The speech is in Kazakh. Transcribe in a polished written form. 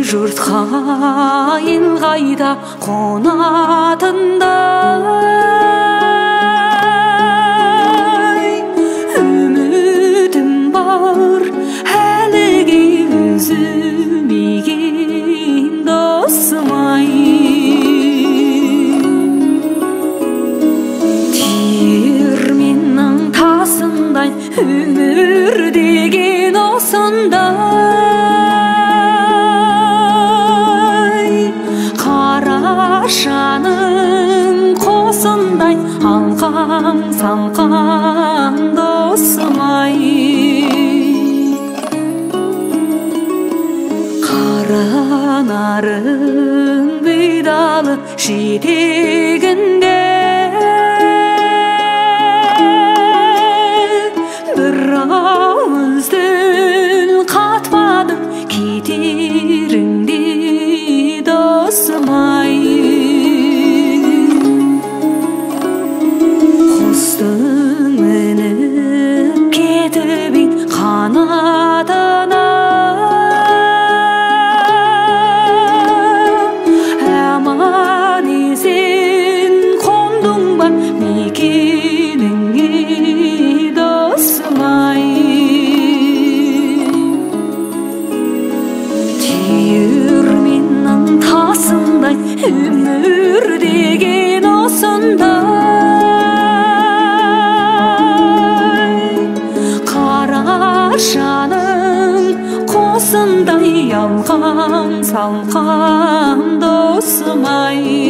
жұртқа ел қайда қонатындай үмітім бар әліге үзілмеген досым-ай. Диірменнің тасындай өмір деген осындай, қарашаның қосындай алқаң салқан досым-ай. Қара нарың бидалы жетегінде бір ауыз тіл қатпадың кетеріңде досым-ай. Құстың мініп кетіп ең қанатына, аман-есен қондың ба мекеніңе досым-ай. Диірменнің тасындай өмір деген осындай, қарашаның қосындай алқаң салқан досым-ай.